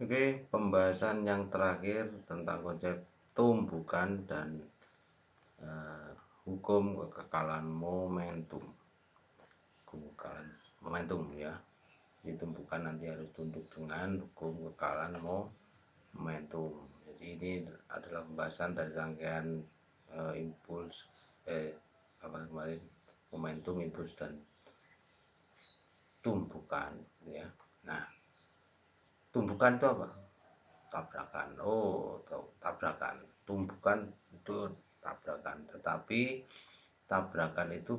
Oke, pembahasan yang terakhir tentang konsep tumbukan dan hukum kekekalan momentum. Kekekalan momentum ya. Jadi tumbukan nanti harus tunduk dengan hukum kekekalan momentum. Jadi ini adalah pembahasan dari rangkaian impuls apa kemarin momentum, impuls dan tumbukan ya. Nah, tumbukan itu apa? Tabrakan. Oh, tabrakan. Tumbukan itu tabrakan, tetapi tabrakan itu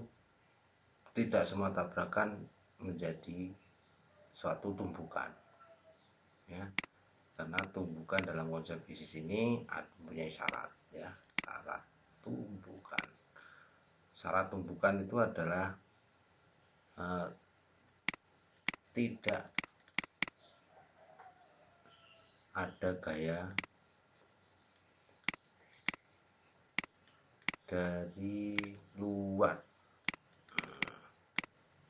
tidak semua tabrakan menjadi suatu tumbukan ya, karena tumbukan dalam konsep bisnis ini mempunyai syarat ya. Syarat tumbukan itu adalah tidak ada gaya dari luar.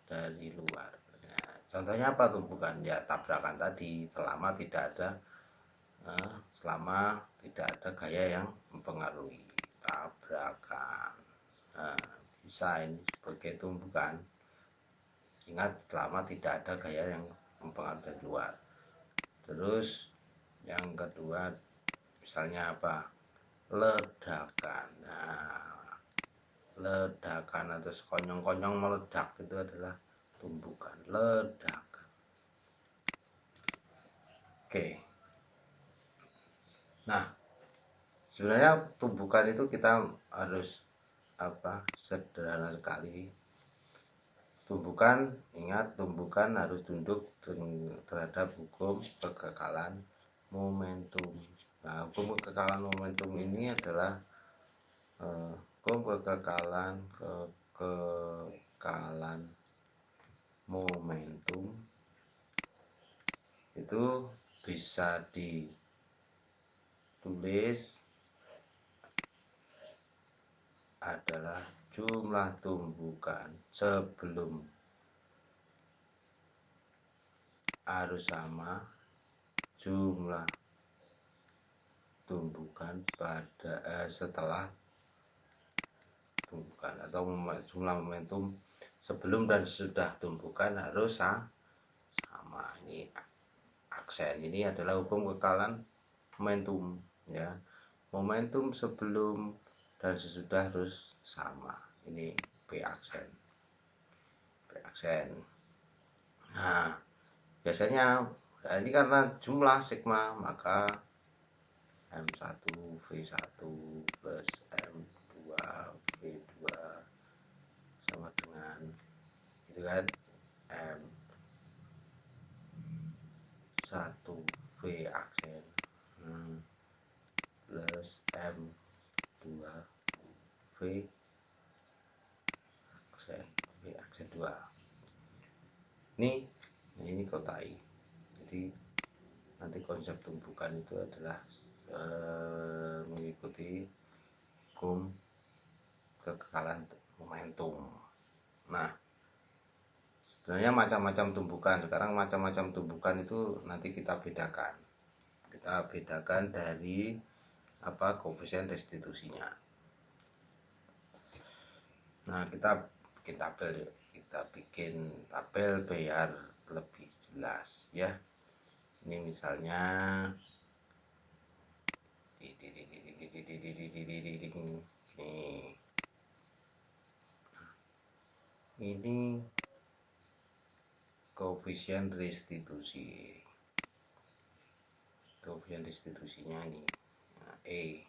Nah, contohnya apa tumbukan? Ya tabrakan tadi, selama tidak ada gaya yang mempengaruhi tabrakan. Nah, bisa ini sebagai tumbukan. Ingat, selama tidak ada gaya yang mempengaruhi dari luar. Terus yang kedua, misalnya apa? Ledakan. Nah, ledakan atau sekonyong-konyong meledak itu adalah tumbukan. Ledakan. Oke. Nah, sebenarnya tumbukan itu kita harus sederhana sekali. Ingat, tumbukan harus tunduk terhadap hukum kekekalan momentum. Nah, hukum kekekalan momentum ini adalah hukum kekekalan momentum itu bisa ditulis adalah jumlah tumbukan sebelum harus sama jumlah tumbukan setelah tumbukan, atau jumlah momentum sebelum dan sesudah tumbukan harus sama. Ini aksen, ini adalah hukum kekekalan momentum ya. Momentum sebelum dan sesudah harus sama. Ini P aksen. Nah, biasanya ini karena jumlah sigma, maka M1 V1 plus M2 V2 sama dengan itu kan M1 V aksen plus M2 V aksen 2. Ini kotai. Jadi nanti konsep tumbukan itu adalah mengikuti hukum kekekalan momentum. Nah, sebenarnya macam-macam tumbukan. Sekarang macam-macam tumbukan itu nanti kita bedakan. Kita bedakan dari koefisien restitusinya. Nah, kita bikin tabel biar lebih jelas ya. Ini misalnya ini koefisien restitusinya nih, E,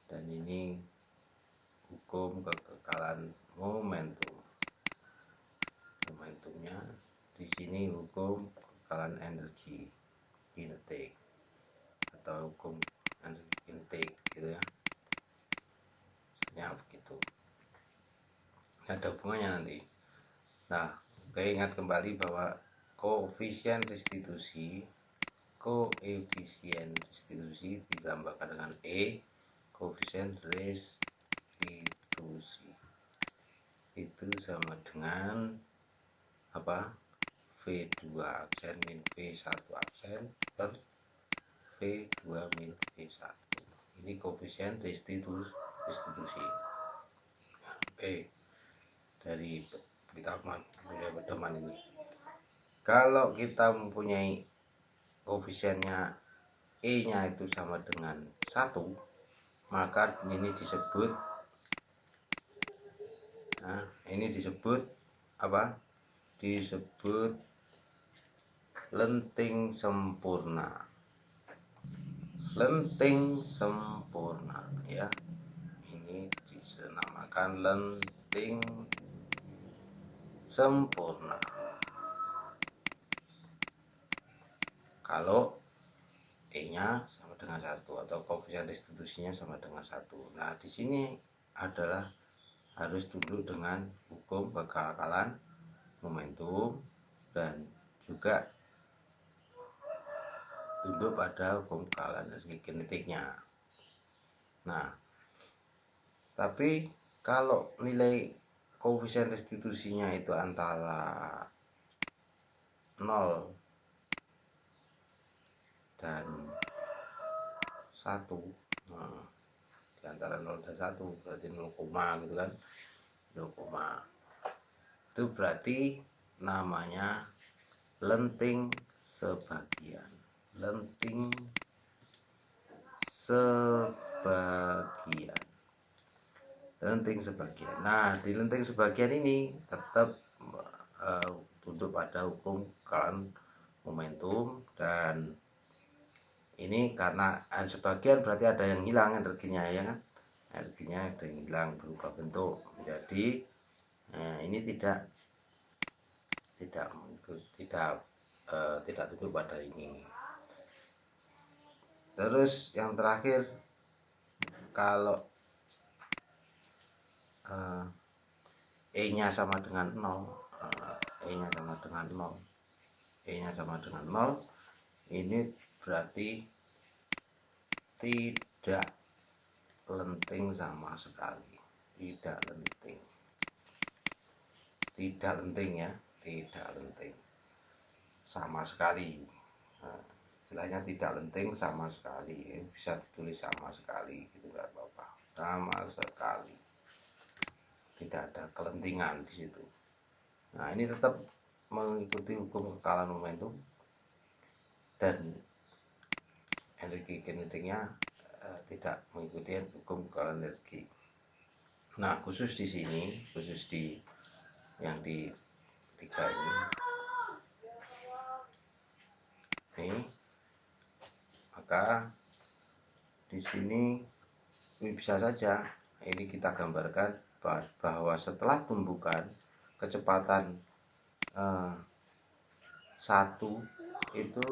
dan ini hukum kekekalan momentumnya. Di sini hukum kekekalan energi kinetik atau hukum energi kinetik gitu ya, misalnya begitu. Ada hubungannya nanti. Nah, oke, ingat kembali bahwa koefisien restitusi ditambahkan dengan E, koefisien restitusi itu sama dengan V2 aksen min V1 aksen per V2 min V1. Ini koefisien restitusi. Oke, dari kita punya pedoman ini. Kalau kita mempunyai koefisiennya E-nya itu sama dengan 1, maka ini disebut apa? Disebut lenting sempurna. Lenting sempurna ya. Ini dinamakan lenting sempurna. Kalau E-nya sama dengan 1 atau koefisien restitusinya sama dengan 1. Nah, di sini adalah harus tunduk dengan hukum kekekalan momentum dan juga tunduk pada hukum kekekalan energi kinetiknya. Nah, tapi kalau nilai koefisien restitusinya itu antara 0 dan 1, nah, di antara 0 dan 1 berarti 0, gitu kan, 0, itu berarti namanya lenting sebagian. Lenting sebagian. Lenting sebagian. Nah, di lenting sebagian ini tetap tunduk pada hukum kekekalan momentum, dan ini karena sebagian berarti ada yang hilang energinya ya kan, energinya ada yang hilang berubah bentuk menjadi ini tidak tunduk pada ini. Terus yang terakhir, kalau E-nya sama dengan 0, E-nya sama dengan 0, E-nya sama dengan 0, ini berarti tidak lenting sama sekali. Tidak lenting ya, tidak lenting sama sekali. Nah, istilahnya tidak lenting sama sekali, bisa ditulis sama sekali gitu, nggak apa-apa, sama sekali, tidak ada kelentingan di situ. Nah, ini tetap mengikuti hukum kekekalan momentum dan energi kinetiknya tidak mengikuti hukum kekekalan energi. Nah, khusus di sini, khusus di yang di 3 ini, maka di sini bisa saja ini kita gambarkan bahwa setelah tumbukan kecepatan 1 itu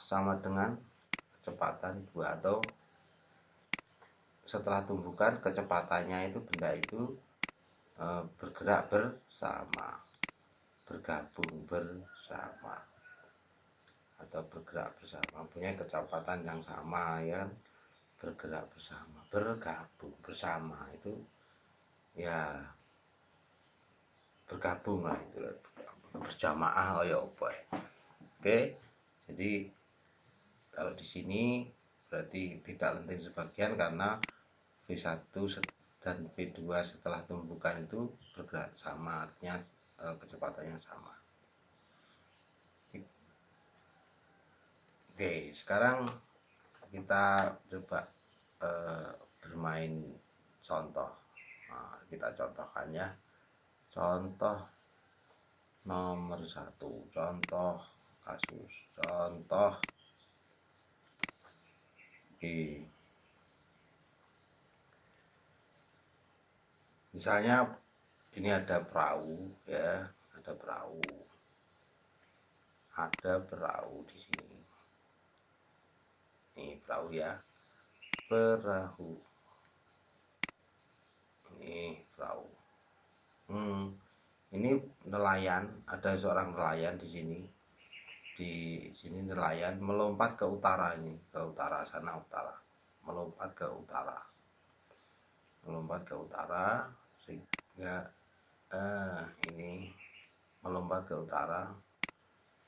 sama dengan kecepatan 2, atau setelah tumbukan kecepatannya itu benda itu bergerak bersama, bergabung bersama, atau bergerak bersama, punya kecepatan yang sama ya, bergerak bersama, bergabung bersama, itu ya bergabung lah, itu berjamaah ya apa ya. Oke, jadi kalau di sini berarti tidak lenting sebagian karena V1 dan V2 setelah tumbukan itu bergerak sama, artinya kecepatannya sama. Oke, sekarang kita coba bermain contoh. Nah, kita contohkan ya. Contoh nomor 1, contoh kasus, contoh misalnya ini ada perahu ya, ada perahu di sini. Ini perahu ya, perahu. Ini perahu. Ini nelayan, ada seorang nelayan di sini. Di sini nelayan melompat ke utara, ini ke utara sana, utara, melompat ke utara, sehingga ini melompat ke utara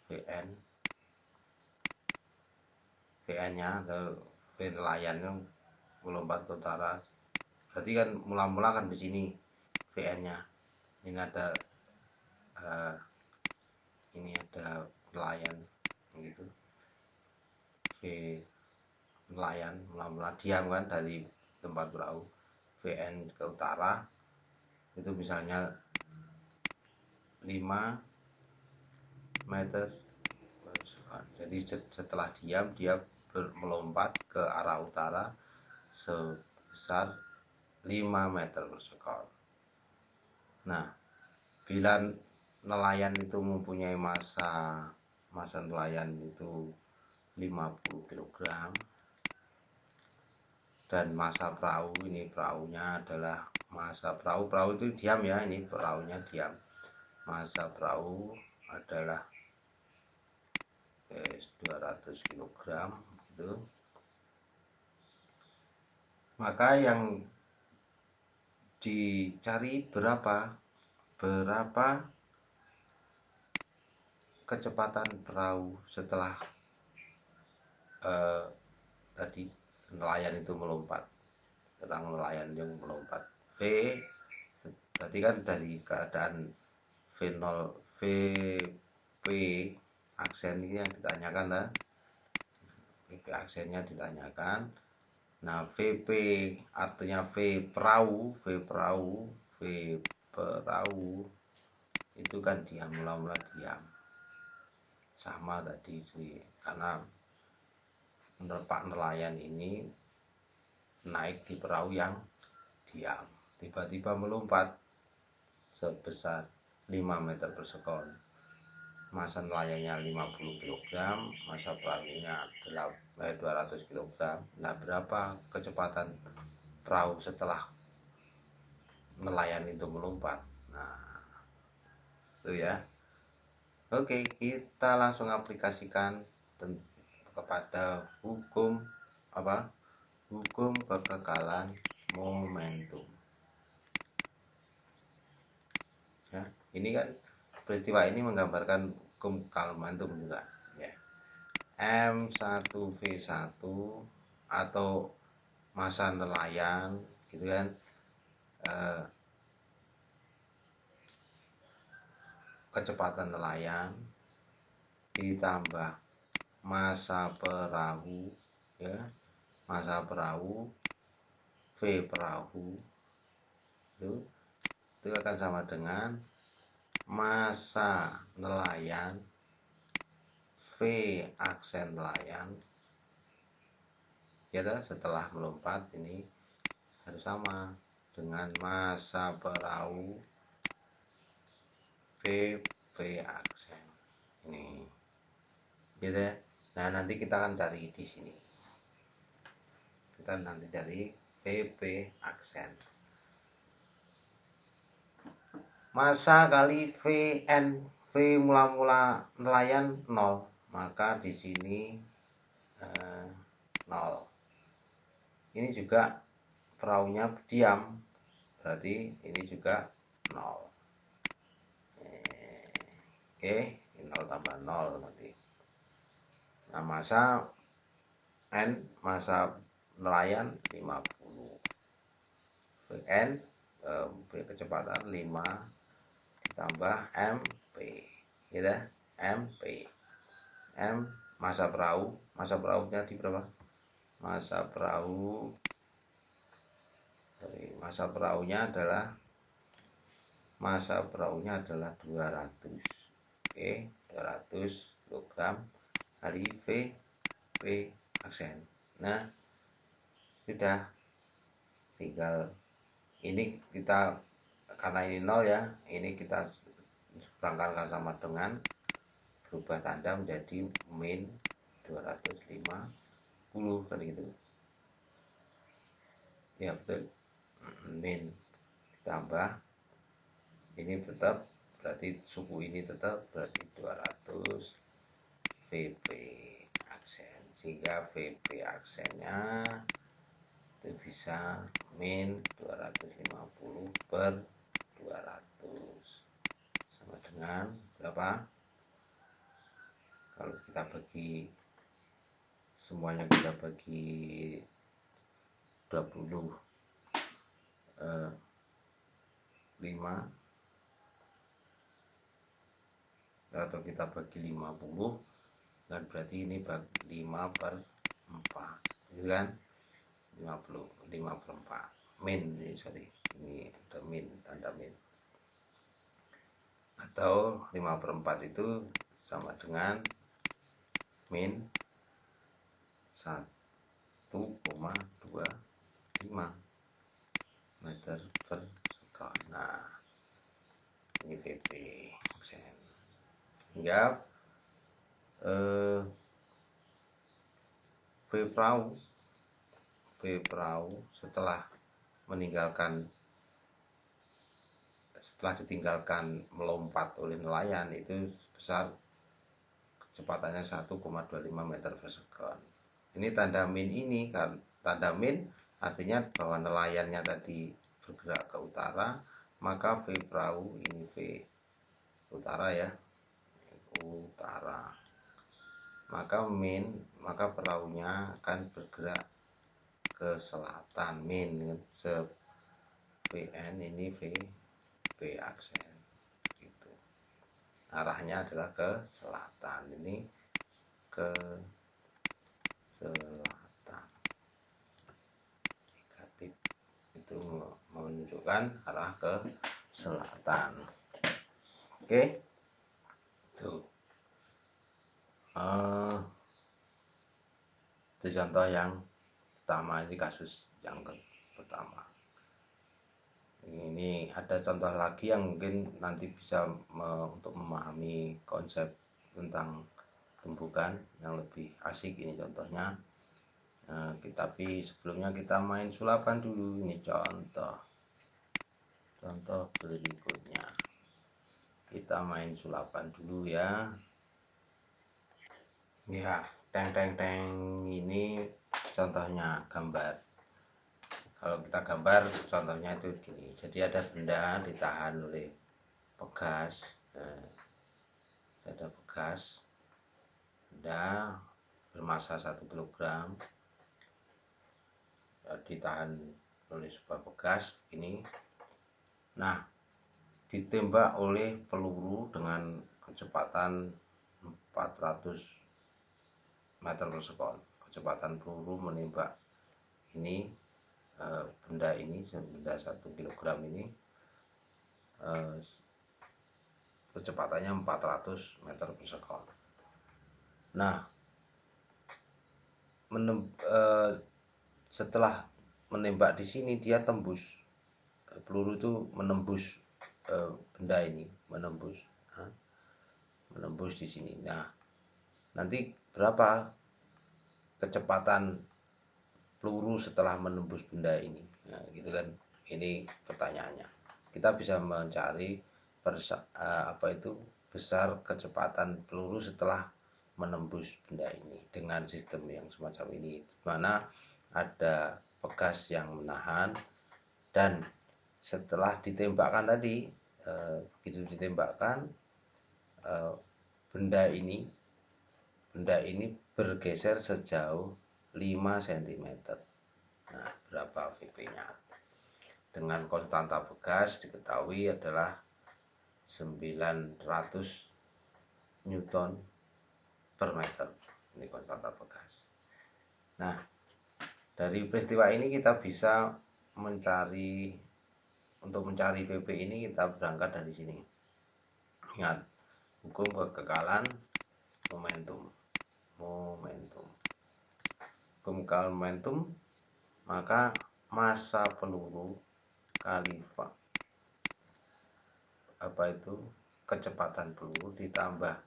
VN nya atau V nelayannya melompat ke utara, berarti kan mula-mula kan di sini VN nya ini ada nelayan gitu. V nelayan mula-mula diam kan dari tempat perahu, VN ke utara itu misalnya 5 meter per second. Jadi setelah diam dia melompat ke arah utara sebesar 5 meter per second. Nah, bila nelayan itu mempunyai masa nelayan itu 50 kg dan masa perahu, ini perahunya adalah masa perahu itu diam ya, ini perahunya diam, masa perahu adalah 200 kg gitu. Maka yang dicari berapa kecepatan perahu setelah tadi nelayan itu melompat. Setelah nelayan yang melompat, V berarti kan dari keadaan V0 VP aksen ini yang ditanyakan kan, VP aksennya ditanyakan. Nah, VP artinya V perahu itu kan diam, mula-mula diam. Sama tadi karena Pak nelayan ini naik di perahu yang diam, tiba-tiba melompat sebesar 5 meter per sekon. Masa nelayannya 50 kg, masa perahunya 200 kg. Nah, berapa kecepatan perahu setelah nelayan itu melompat? Nah, itu ya. Oke, kita langsung aplikasikan kepada hukum kekekalan momentum. Ya, ini kan peristiwa ini menggambarkan hukum kekekalan momentum juga ya. M1V1 atau masa nelayan gitu kan, kecepatan nelayan ditambah masa perahu ya, masa perahu V perahu itu akan sama dengan masa nelayan V aksen nelayan ya, setelah melompat ini harus sama dengan masa perahu VP aksen ini gitu. Nah, nanti kita akan cari di sini, kita nanti cari VP aksen, masa kali VN, V mula-mula nelayan 0, maka di sini 0. Ini juga perahunya diam, berarti ini juga 0. Oke, 0 tambah 0 nanti. Nah, masa N, masa nelayan 50. N kecepatan 5 ditambah MP gitu, MP. M masa perahunya di berapa? Masa perahunya adalah 200. Oke, 200 kg kali VP aksen. Nah, sudah, tinggal ini kita, karena ini 0 ya, ini kita perangkatkan sama dengan berubah tanda menjadi min 250 kan gitu ya, betul. Min ditambah ini tetap, berarti suku ini tetap, berarti 200 VP aksen, sehingga VP aksennya itu bisa min 250 per 200 sama dengan berapa? Kalau kita bagi semuanya, kita bagi 25 atau kita bagi 50, kan berarti ini 5/4, gitu kan, 5/4 min ini, sorry, ini ada min, tanda min, atau 5/4 itu sama dengan min 1,25 meter per sekon. Nah, ini VP aksen. Hingga V perahu setelah ditinggalkan melompat oleh nelayan itu sebesar kecepatannya 1,25 meter per sekon. Ini tanda min, ini kan tanda min artinya bahwa nelayannya tadi bergerak ke utara, maka V perahu ini V utara ya, utara. Maka perahunya akan bergerak ke selatan, min VN ini V aksen gitu. Arahnya adalah ke selatan, ini ke selatan. Negatif itu menunjukkan arah ke selatan. Oke. Tuh. Itu contoh yang pertama, ini kasus yang pertama. Ini ada contoh lagi yang mungkin nanti bisa untuk memahami konsep tentang tumbukan yang lebih asik. Ini contohnya. Tapi sebelumnya kita main sulapan dulu. Ini contoh berikutnya. Kita main sulapan dulu ya. Ya, teng teng teng, ini contohnya gambar. Kalau kita gambar contohnya itu gini. Jadi ada benda ditahan oleh pegas. Ada pegas, benda bermasa 1 kg ditahan oleh sebuah pegas ini. Nah, ditembak oleh peluru dengan kecepatan 400 meter per sekon. Kecepatan peluru menembak ini benda 1 kg ini, kecepatannya 400 meter per sekon. Nah, setelah menembak di sini, dia tembus, peluru itu menembus benda ini, menembus di sini. Nah, nanti berapa kecepatan peluru setelah menembus benda ini? Nah, gitu kan, ini pertanyaannya. Kita bisa mencari besar kecepatan peluru setelah menembus benda ini dengan sistem yang semacam ini, di mana ada pegas yang menahan, dan setelah ditembakkan tadi, begitu ditembakkan, benda ini bergeser sejauh 5 cm. Nah, berapa VP-nya? Dengan konstanta pegas diketahui adalah 900 Newton per meter. Ini konstanta pegas. Nah, dari peristiwa ini kita bisa untuk mencari VP ini, kita berangkat dari sini. Ingat, hukum kekekalan momentum. Hukum kekekalan momentum, maka massa peluru kali kecepatan peluru ditambah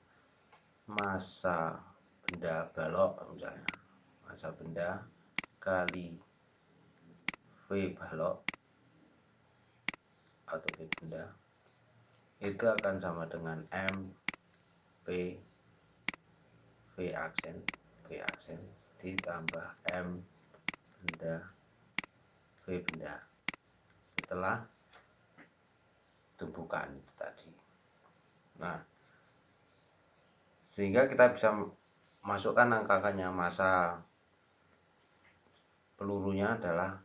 massa benda balok, misalnya massa benda kali V balok atau V benda, itu akan sama dengan MP V aksen ditambah M benda V benda setelah tumpukan tadi. Nah, sehingga kita bisa masukkan angka-angkanya. Masa pelurunya adalah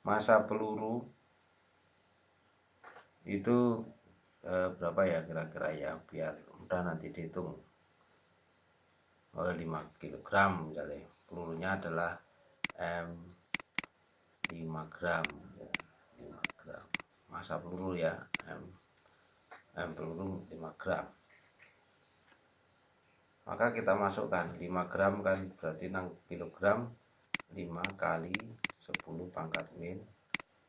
masa peluru itu berapa ya kira-kira ya, biar mudah nanti dihitung. 5 kg misalnya, pelurunya adalah M 5 gram ya, 5 gram masa peluru ya, M peluru 5 gram. Maka kita masukkan 5 gram kan berarti 6 kg, 5 kali 10 pangkat min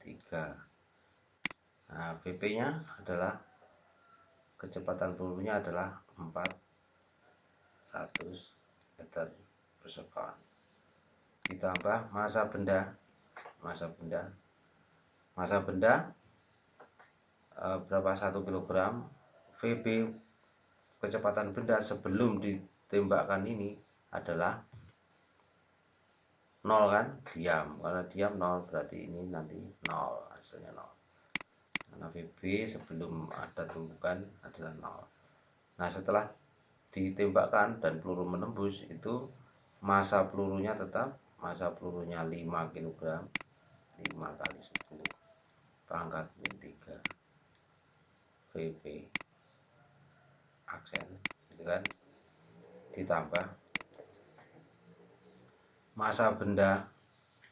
3. Nah, VP nya adalah, kecepatan pelurunya adalah 400 meter per second, ditambah masa benda berapa, 1 kg. VB kecepatan benda sebelum ditembakkan ini adalah 0 kan, diam, karena diam 0 berarti ini nanti 0, hasilnya 0, karena VB sebelum ada tumpukan adalah 0. Nah, setelah ditembakkan dan peluru menembus, itu masa pelurunya tetap, masa pelurunya 5 kg, 5 kali 10 pangkat min 3 VB aksen, gitu kan, ditambah masa benda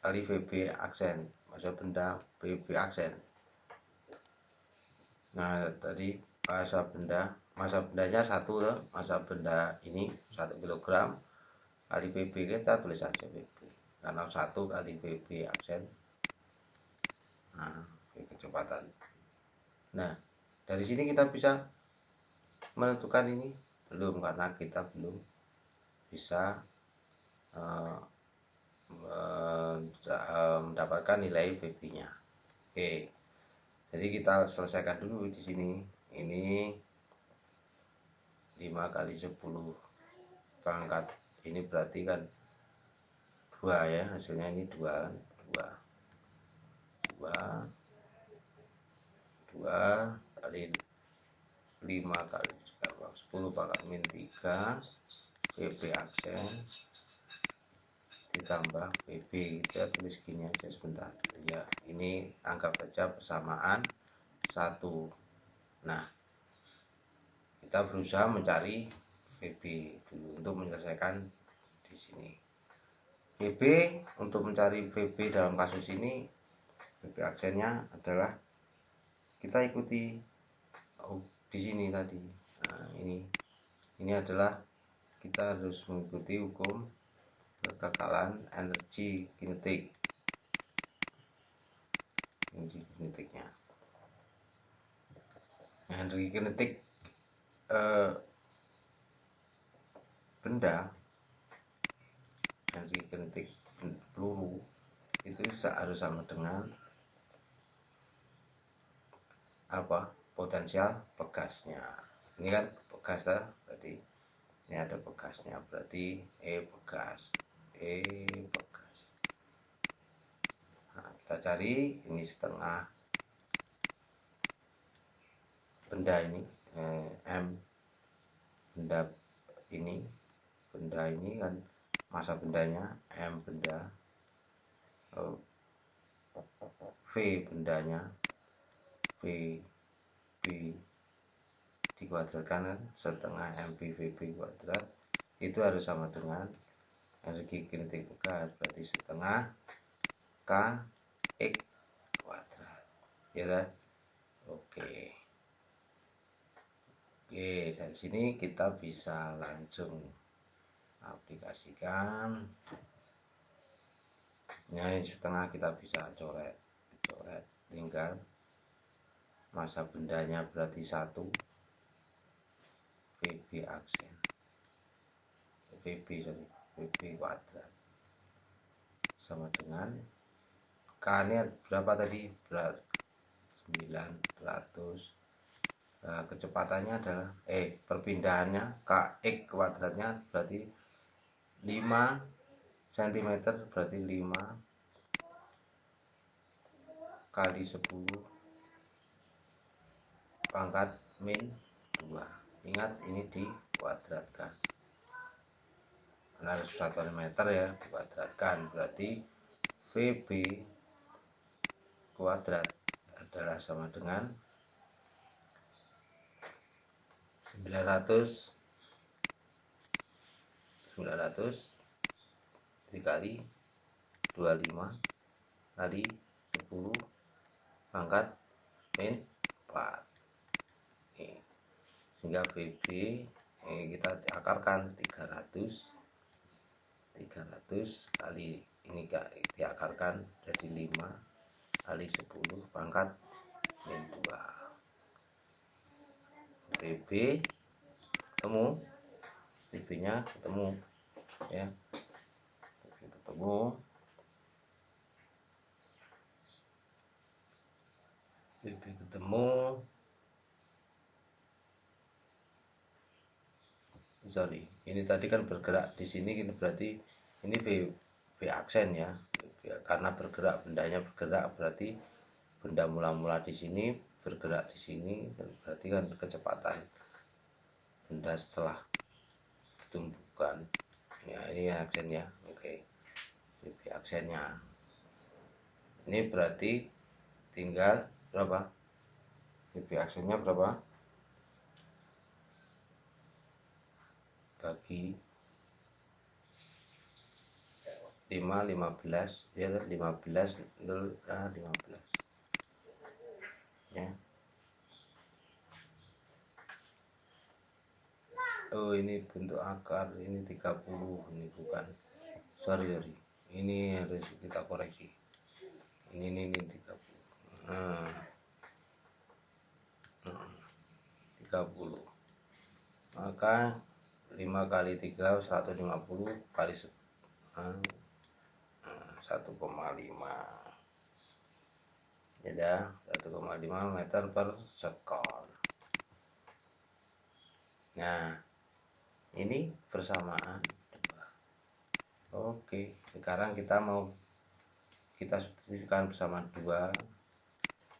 kali VB aksen, masa benda VB aksen. Nah, tadi masa bendanya 1, masa benda ini 1 kg kali VB, kita tulis saja VB karena 1 kali VB aksen. Nah, kecepatan. Nah, dari sini kita bisa menentukan ini belum, karena kita belum bisa mendapatkan nilai VB-nya. Oke, jadi kita selesaikan dulu di sini. Ini 5 kali 10 pangkat, ini berarti kan 2 ya, hasilnya ini 2 kan, 2 kali 5 kali 10 pangkat min 3 VB aksen ditambah VB, kita tulis gini aja sebentar ya, ini anggap saja persamaan 1. Nah, kita berusaha mencari VB dulu untuk menyelesaikan di sini. VB, untuk mencari VB dalam kasus ini, VB aksennya adalah kita ikuti di sini tadi. Nah, ini adalah kita harus mengikuti hukum kekekalan energi kinetiknya. Energi kinetik benda, energi kinetik peluru itu harus sama dengan apa, potensial pegasnya. Ini kan pegas berarti ini ada pegasnya, berarti pegas. Nah, kita cari ini setengah benda ini, M benda ini kan masa bendanya, M benda, V bendanya, VB dikuadratkan kan, setengah MPVB kuadrat itu harus sama dengan energi kinetik pegas, berarti setengah KX kuadrat, ya kan? Oke, dari sini kita bisa langsung aplikasikan. Nah, ini setengah kita bisa coret, tinggal masa bendanya berarti 1 VB aksen, VB kuadrat sama dengan K nya berapa tadi, 900. Kecepatannya adalah perpindahannya KX kuadratnya berarti 5 cm, berarti 5 kali 10 pangkat min 2. Ingat ini dikuadratkan. Karena harus satuan meter ya, dikuadratkan. Berarti VB kuadrat adalah sama dengan 900 dikali 25 kali 10 pangkat min 4. Sehingga VB kita akarkan 300 kali ini diakarkan jadi 5 kali 10 pangkat min 2. VB ketemu, VB nya ketemu ya, VB ketemu. Sorry, ini tadi kan bergerak di sini, ini berarti ini V aksen ya, karena bergerak, bendanya bergerak, berarti benda mula-mula di sini bergerak di sini, berarti kan kecepatan benda setelah ditumbuhkan ya, ini aksen ya. Oke, V aksennya ini berarti tinggal berapa, V aksennya berapa, bagi 15 ya, 15 ya. Oh, ini bentuk akar, ini 30, ini bukan, sorry, ini harus kita koreksi, ini 30. Nah, 30, maka 5 kali 3 150 kali 1,5 ya, 1,5 meter per sekon. Nah, ini persamaan 2. Oke, sekarang kita substitusikan persamaan 2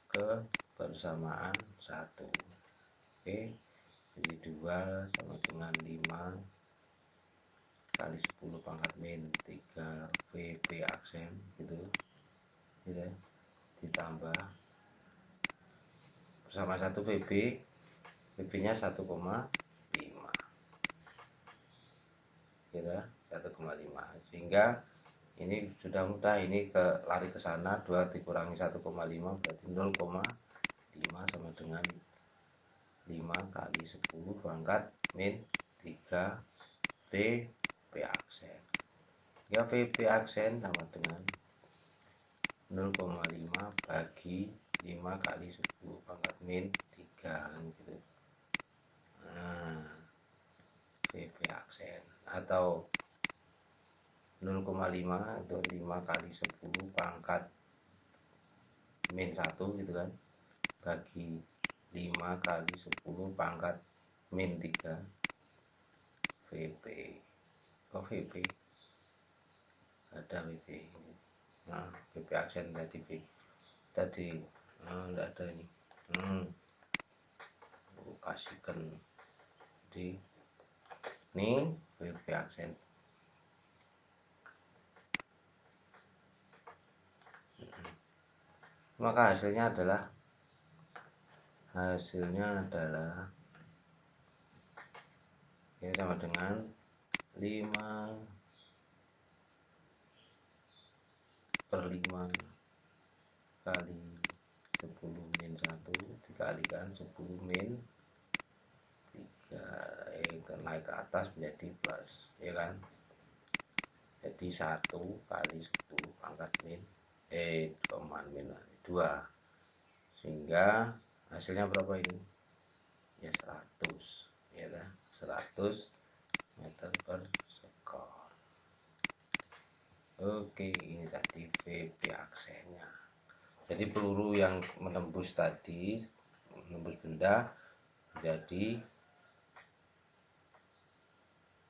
ke persamaan 1. Oke, jadi 2 sama dengan 5 kali 10 pangkat min 3 VB aksen gitu ya, ditambah bersama 1 VB nya 1,5 gitu, 1,5, sehingga ini sudah mudah, ini lari ke sana, 2 dikurangi 1,5 berarti 0,5 sama dengan 5 kali 10 pangkat min 3 VB aksen. Ya, VB aksen sama dengan 0,5 bagi 5 kali 10 pangkat min 3 gitu. Nah, VB aksen atau 0,5 itu 5 kali 10 pangkat min 1 gitu kan, bagi 5 kali 10 pangkat min 3 VB. Oh, VB ada VB. Nah, VB aksen tadi enggak ada ini. Kasihkan di ini VB aksen. Maka hasilnya adalah ya sama dengan 5/5 kali 10 min 1 dikalikan 10 min 3, naik ke atas menjadi plus ya kan, jadi 1 kali 10 pangkat min 2, sehingga hasilnya berapa ini ya, 100 ya kan, 100 meter per sekon. Oke, ini tadi VB aksennya. Jadi peluru yang menembus benda, jadi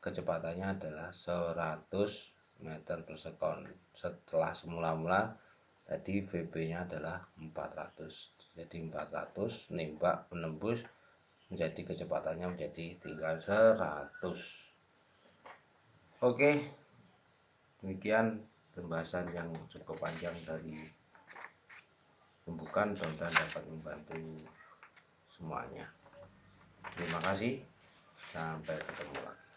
kecepatannya adalah 100 meter per sekon. Setelah semula-mula Tadi VB nya adalah 400, jadi 400 nembak menembus menjadi kecepatannya menjadi tinggal 100. Oke, demikian pembahasan yang cukup panjang dari tumbukan, mudah dapat membantu semuanya. Terima kasih, sampai ketemu lagi.